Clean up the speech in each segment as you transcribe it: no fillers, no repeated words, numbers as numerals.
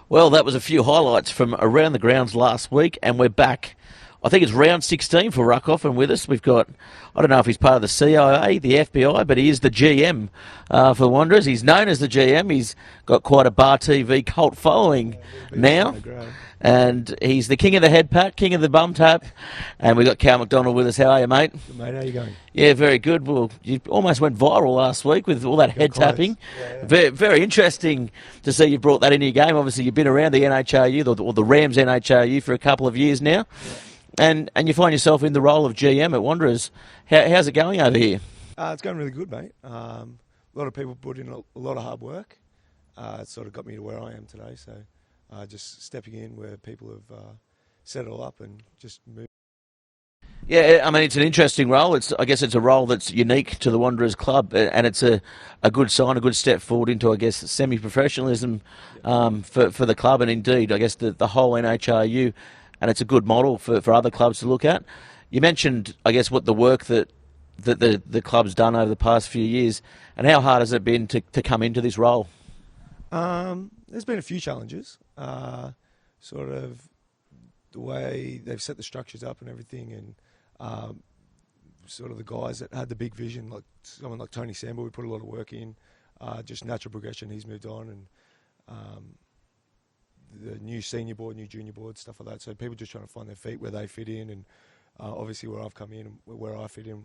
Well, that was a few highlights from around the grounds last week, and we're back. I think it's round 16 for Ruckoff, and with us we've got, I don't know if he's part of the CIA, the FBI, but he is the GM for the Wanderers. He's known as the GM. He's got quite a Bar TV cult following now. And he's the king of the head pat, king of the bum tap. And we've got Cal McDonald with us. How are you, mate? Good, mate. How you going? Yeah, very good. Well, you almost went viral last week with all that head tapping. Yeah. Very, very interesting to see you brought that into your game. Obviously, you've been around the NHRU, or the Rams NHRU, for a couple of years now. Yeah. And you find yourself in the role of GM at Wanderers. How's it going over here? It's going really good, mate. A lot of people put in a lot of hard work. It sort of got me to where I am today. So just stepping in where people have set it all up and just moved. Yeah, I mean, it's an interesting role. I guess it's a role that's unique to the Wanderers club, and it's a good sign, a good step forward into, I guess, semi-professionalism for the club, and indeed, I guess, the whole NHRU, and it's a good model for other clubs to look at. You mentioned, I guess, what the work that the club's done over the past few years, and how hard has it been to come into this role? There's been a few challenges, sort of the way they've set the structures up and everything, and sort of the guys that had the big vision, like someone like Tony Samble, we put a lot of work in, just natural progression, he's moved on, and the new senior board, new junior board, stuff like that. So people just trying to find their feet, where they fit in, and obviously where I've come in and where I fit in,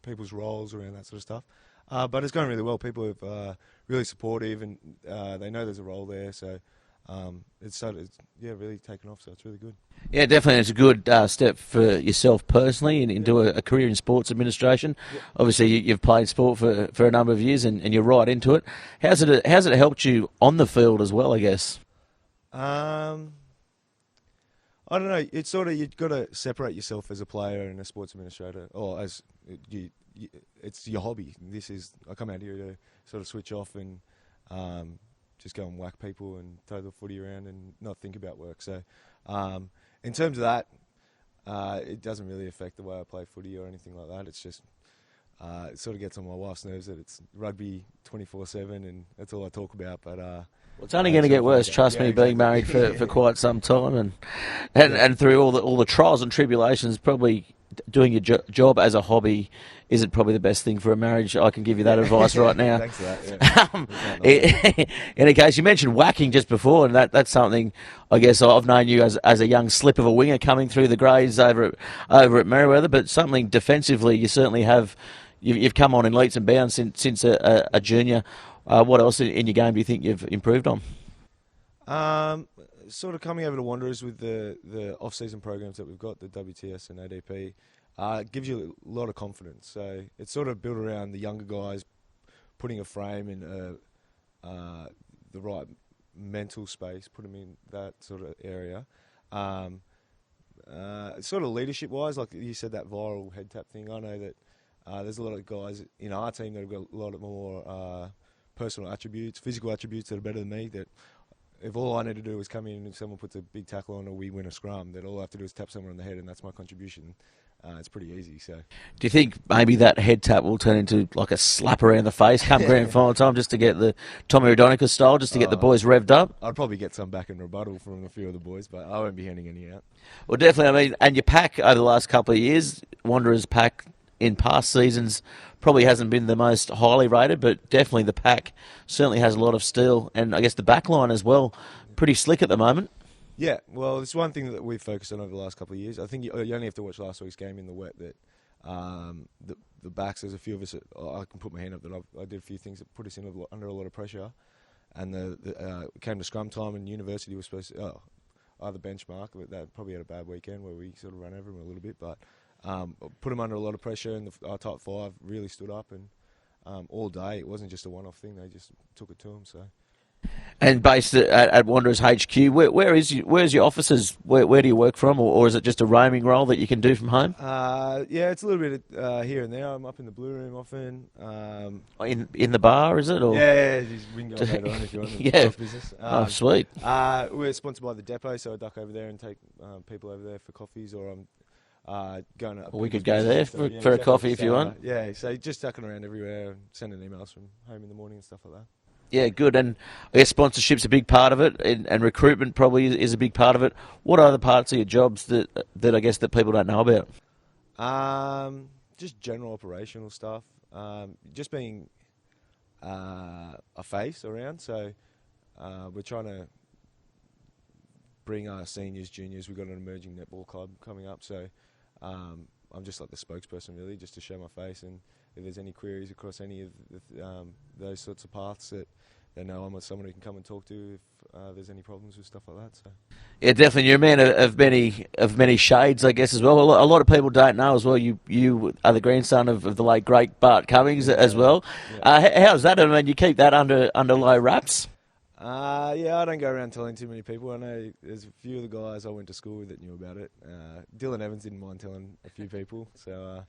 people's roles around that sort of stuff. But it's going really well. People have really supportive, and they know there's a role there. So it's really taken off. So it's really good. Yeah, definitely. It's a good step for yourself personally into a career in sports administration. Yep. Obviously, you've played sport for a number of years, and you're right into it. How's it helped you on the field as well, I guess? I don't know. It's sort of, you've got to separate yourself as a player and a sports administrator, or as it's your hobby. I come out here to sort of switch off and just go and whack people and throw the footy around and not think about work. So in terms of that, it doesn't really affect the way I play footy or anything like that. It's just it sort of gets on my wife's nerves that it's rugby 24/7 and that's all I talk about. But well, it's only going to get worse. Trust me, being married for quite some time, and through all the trials and tribulations, probably doing your job as a hobby isn't probably the best thing for a marriage. I can give you that advice right now. Thanks for that. Yeah. In any case, you mentioned whacking just before, and that's something I guess I've known you as a young slip of a winger coming through the Greys over at Merewether, but something defensively you certainly have. You've come on in leaps and bounds since a junior. What else in your game do you think you've improved on? Sort of coming over to Wanderers with the off-season programs that we've got, the WTS and ADP, gives you a lot of confidence. So it's sort of built around the younger guys, putting a frame in the right mental space, put them in that sort of area. Sort of leadership-wise, like you said, that viral head tap thing, I know that there's a lot of guys in our team that have got a lot more personal attributes, physical attributes that are better than me, that if all I need to do is come in and someone puts a big tackle on or we win a scrum, that all I have to do is tap someone on the head and that's my contribution. It's pretty easy. So, do you think maybe that head tap will turn into like a slap around the face come grand final time, just to get the Tommy Rodonicus style, just to get the boys revved up? I'd probably get some back in rebuttal from a few of the boys, but I won't be handing any out. Well, definitely. I mean, and your pack over the last couple of years, Wanderers pack in past seasons probably hasn't been the most highly rated, but definitely the pack certainly has a lot of steel, and I guess the back line as well, pretty slick at the moment. Yeah, well, it's one thing that we've focused on over the last couple of years. I think you only have to watch last week's game in the wet that the backs, there's a few of us that I can put my hand up that I did a few things that put us in under a lot of pressure, and it came to scrum time and University was supposed to either benchmark, but they probably had a bad weekend where we sort of ran over them a little bit, but put them under a lot of pressure, and our top five really stood up, and all day. It wasn't just a one-off thing. They just took it to them. So. And based at Wanderers HQ, where's your offices? Where do you work from, or is it just a roaming role that you can do from home? Yeah, it's a little bit here and there. I'm up in the blue room often. In the bar, is it? Or? Yeah, we can go later on if you want. Yeah. Business. Sweet. We're sponsored by the depot, so I duck over there and take people over there for coffees, or I'm going up. Well, we could go there for a coffee if you want. Yeah, so just ducking around everywhere and sending emails from home in the morning and stuff like that. Yeah, good. And I guess sponsorship's a big part of it, and recruitment probably is a big part of it. What are other parts of your jobs that I guess that people don't know about? Just general operational stuff. Just being a face around. So we're trying to bring our seniors, juniors. We've got an emerging netball club coming up. So I'm just like the spokesperson, really, just to show my face. And if there's any queries across any of those sorts of paths, that they know I'm someone who can come and talk to if there's any problems with stuff like that. So. Yeah, definitely. You're a man of many shades, I guess, as well. A lot of people don't know as well. You are the grandson of the late great Bart Cummings as well. Yeah. How's that? I mean, you keep that under low wraps. Yeah, I don't go around telling too many people. I know there's a few of the guys I went to school with that knew about it. Dylan Evans didn't mind telling a few people. So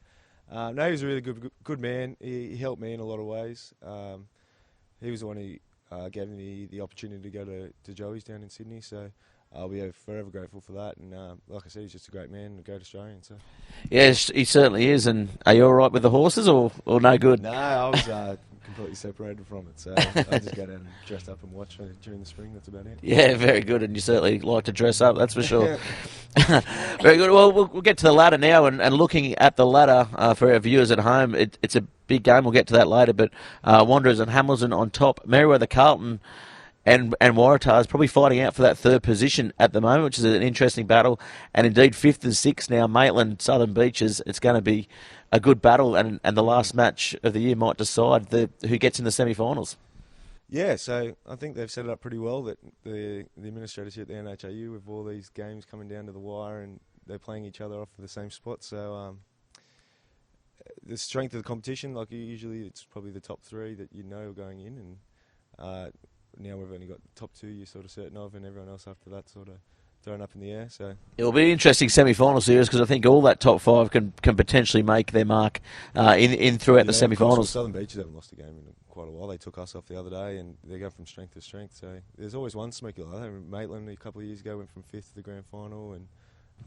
no, he was a really good man. He helped me in a lot of ways. He was the one who gave me the opportunity to go to Joey's down in Sydney. So I'll be forever grateful for that. And like I said, he's just a great man, a great Australian. So. Yes, he certainly is. And are you all right with the horses or no good? No, I was completely separated from it. So I just go down and dress up and watch during the spring. That's about it. Yeah, very good. And you certainly like to dress up, that's for sure. Very good. Well, we'll get to the ladder now. And looking at the ladder for our viewers at home, it's a big game. We'll get to that later. But Wanderers and Hamilton on top. Merewether, Carlton and Waratahs probably fighting out for that third position at the moment, which is an interesting battle. And indeed, 5th and 6th now, Maitland, Southern Beaches. It's going to be a good battle, and the last match of the year might decide who gets in the semi-finals. Yeah, so I think they've set it up pretty well, that the administrators here at the NHIU, with all these games coming down to the wire and they're playing each other off for the same spot. So the strength of the competition, like usually it's probably the top 3 that you know are going in, and now we've only got the top 2 you're sort of certain of, and everyone else after that sort of thrown up in the air. So it'll be an interesting semi-final series, because I think all that top 5 can potentially make their mark in throughout the semi-finals. Southern Beaches haven't lost a game in quite a while. They took us off the other day, and they're going from strength to strength. So there's always one smoky like that. Maitland a couple of years ago went from 5th to the grand final and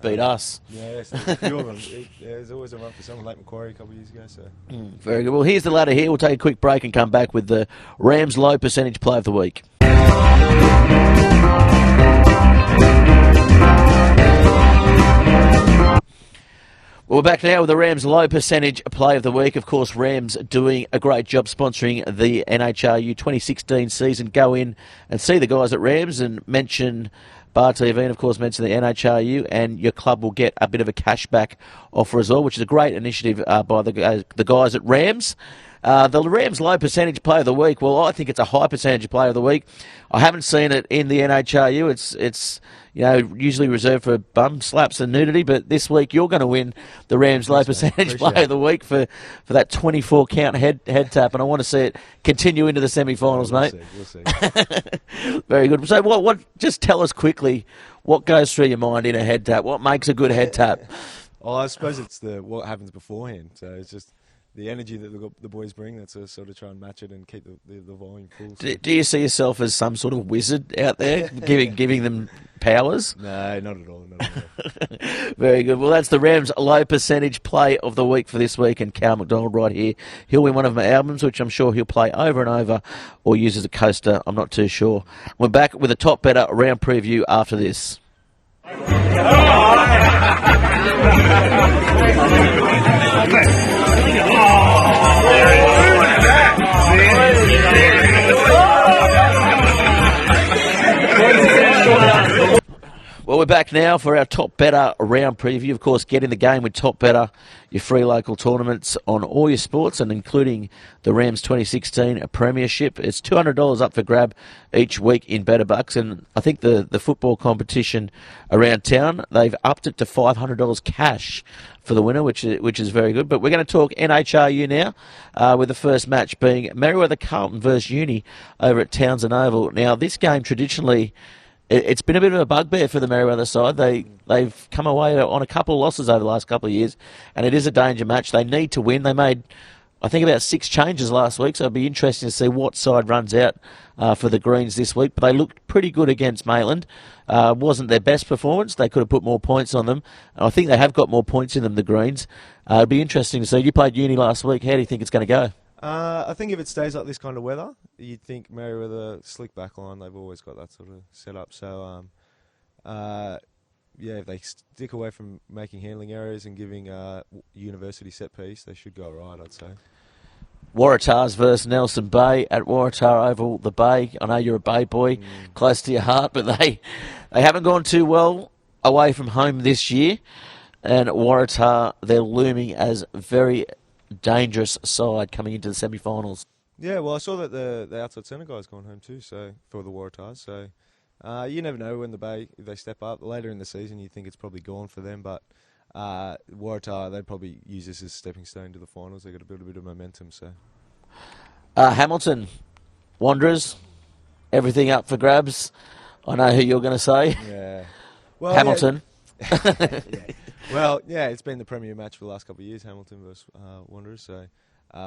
beat us. Yeah, so there's a few of them. There's always a run for someone. Lake Macquarie a couple of years ago. So very good. Well, here's the ladder here. We'll take a quick break and come back with the Rams low percentage play of the week. Well, we're back now with the Rams low percentage play of the week. Of course, Rams doing a great job sponsoring the NHRU 2016 season. Go in and see the guys at Rams and mention Bar TV, and of course mention the NHRU, and your club will get a bit of a cashback offer as well, which is a great initiative by the guys at Rams. The Rams low percentage play of the week. Well, I think it's a high percentage play of the week. I haven't seen it in the NHRU. It's usually reserved for bum slaps and nudity, but this week you're going to win the Rams low percentage play of the week for that 24 count head tap, and I want to see it continue into the semi-finals, mate. We'll see. Very good. So what? Just tell us quickly what goes through your mind in a head tap. What makes a good head tap? Well, I suppose it's what happens beforehand. So it's just the energy that the boys bring. That's a sort of try and match it and keep the volume full. So. Do you see yourself as some sort of wizard out there, giving them powers? No, not at all. Very good. Well, that's the Rams low percentage play of the week for this week, and Cal McDonald right here. He'll win one of my albums, which I'm sure he'll play over and over, or use as a coaster. I'm not too sure. We're back with a top better round preview after this. Well, we're back now for our Top Better round preview. Of course, get in the game with Top Better, your free local tournaments on all your sports, and including the Rams 2016 Premiership. It's $200 up for grab each week in Better Bucks, and I think the football competition around town, they've upped it to $500 cash for the winner, which is very good. But we're going to talk NHRU now, with the first match being Merewether Carlton versus Uni over at Townsend Oval. Now, this game traditionally, it's been a bit of a bugbear for the Merewether side. They've come away on a couple of losses over the last couple of years, and it is a danger match. They need to win. They made, I think, about 6 changes last week, so it'll be interesting to see what side runs out for the Greens this week. But they looked pretty good against Maitland. Wasn't their best performance. They could have put more points on them. I think they have got more points in them, the Greens. It'll be interesting to see. You played Uni last week. How do you think it's going to go? I think if it stays like this kind of weather, you'd think Merriweather slick back line. They've always got that sort of setup. So, yeah, if they stick away from making handling errors and giving University set piece, they should go right, I'd say. Waratahs versus Nelson Bay at Waratah Oval, the Bay. I know you're a Bay boy, close to your heart, but they haven't gone too well away from home this year. And Waratah, they're looming as a very dangerous side coming into the semi-finals. Yeah, well, I saw that the outside centre guy's gone home too, so for the Waratahs. So you never know when the Bay, if they step up. Later in the season, you think it's probably gone for them, but Waratah, they'd probably use this as a stepping stone to the finals. They've got to build a bit of momentum. So Hamilton, Wanderers, everything up for grabs. I know who you're going to say. Yeah. Well, Hamilton. Yeah. Well, yeah, it's been the premier match for the last couple of years, Hamilton versus Wanderers. So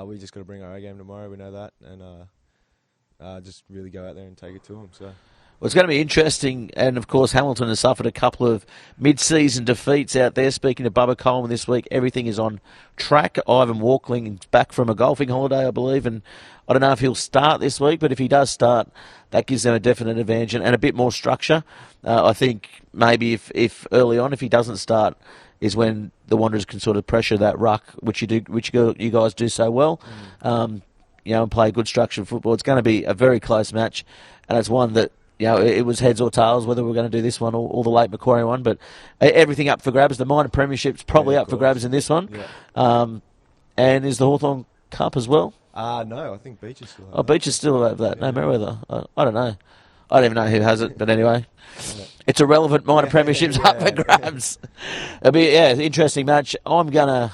we just got to bring our A game tomorrow. We know that, and just really go out there and take it to them. So. Well, it's going to be interesting, and of course Hamilton has suffered a couple of mid-season defeats out there. Speaking to Bubba Coleman this week, everything is on track. Ivan Walkling is back from a golfing holiday, I believe, and I don't know if he'll start this week, but if he does start, that gives them a definite advantage and a bit more structure. I think maybe if early on, if he doesn't start, is when the Wanderers can sort of pressure that ruck, which you guys do so well, and play good structured football. It's going to be a very close match, and it's one that, it was heads or tails whether we're going to do this one or the late Macquarie one, but everything up for grabs. The minor premiership's probably up for grabs in this one. Yeah. And is the Hawthorn Cup as well? No, I think Beach is still over. Oh, Beach is still over that. No, Merriweather. I don't know. I don't even know who has it, but anyway. It's irrelevant. Minor premiership's up for grabs. It'll be, interesting match. I'm gonna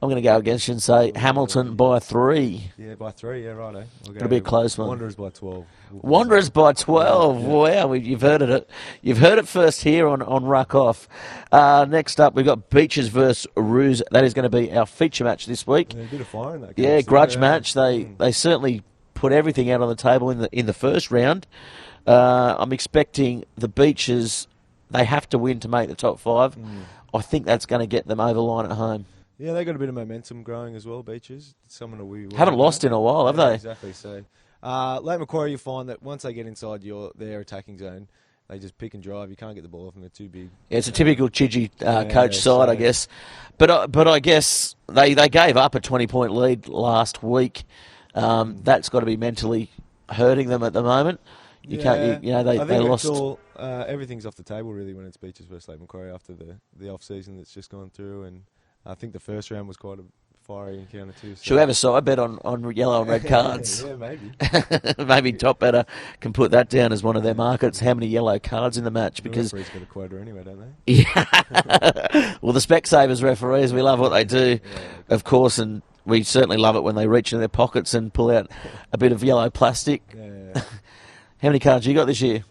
go against you and say Hamilton by 3. Yeah, by 3. Yeah, righto. It'll be a close one. Wanderers by 12. Wanderers by 12. Yeah. Wow, you've heard it. You've heard it first here on Ruck Off. Next up, we've got Beaches versus Roos. That is going to be our feature match this week. Yeah, a bit of fire in that game. Yeah, grudge match. They certainly put everything out on the table in the first round. I'm expecting the Beaches. They have to win to make the top 5. I think that's going to get them over the line at home. Yeah, they got a bit of momentum growing as well, Beaches. Someone that we haven't lost in a while, have they? Exactly. So, late Macquarie, you find that once they get inside their attacking zone, they just pick and drive. You can't get the ball off them; they're too big. Yeah, it's a typical Chidgey coach side, I guess. But I guess they gave up a 20-point lead last week. That's got to be mentally hurting them at the moment. They lost. Everything's off the table really when it's Beaches versus Lake Macquarie after the off season that's just gone through, and I think the first round was quite a fiery encounter too. So. Should we have a side bet on yellow and red cards? Yeah, maybe. Maybe Top Better can put that down as one of their markets. How many yellow cards in the match? Because the referees got a quota anyway, don't they? Yeah. Well, the Specsavers referees, we love what they do, of course, and we certainly love it when they reach in their pockets and pull out a bit of yellow plastic. Yeah. How many cards you got this year?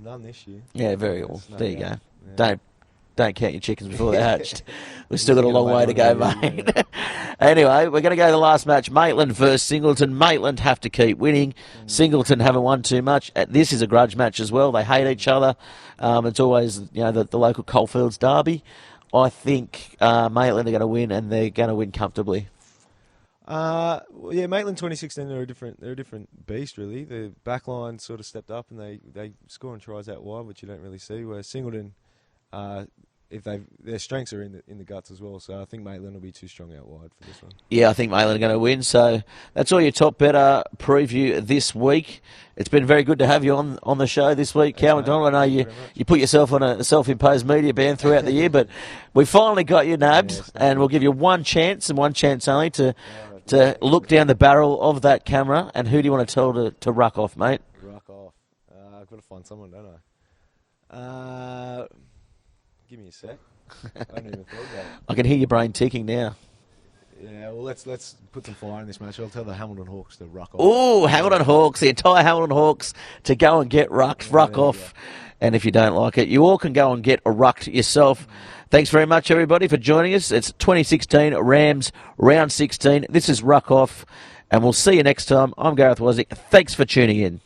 None this year. Yeah, very well. There you go. Yeah. Don't count your chickens before they're hatched. We've still got a long way to go, mate. Anyway, we're going to go to the last match. Maitland versus Singleton. Maitland have to keep winning. Singleton haven't won too much. This is a grudge match as well. They hate each other. It's always the local Coalfields derby. I think Maitland are going to win, and they're going to win comfortably. Maitland 2016, they're a different beast, really. The backline sort of stepped up, and they score and tries out wide, which you don't really see. Whereas Singleton, their strengths are in the guts as well. So I think Maitland will be too strong out wide for this one. Yeah, I think Maitland are going to win. So that's all your Top Better preview this week. It's been very good to have you on the show this week, Cal McDonald. I know you put yourself on a self-imposed media ban throughout the year, but we finally got you nabbed, and we'll give you one chance and one chance only to look down the barrel of that camera. And who do you want to tell to ruck off, mate? Ruck off. I've got to find someone, don't I? Give me a sec. I haven't even thought about it. I can hear your brain ticking now. Yeah, well, let's put some fire in this match. I'll tell the Hamilton Hawks to ruck off. Oh, Hamilton Hawks, the entire Hamilton Hawks to go and get ruck off. And if you don't like it, you all can go and get a rucked yourself. Thanks very much, everybody, for joining us. It's 2016 Rams Round 16. This is Ruck Off, and we'll see you next time. I'm Gareth Wozniak. Thanks for tuning in.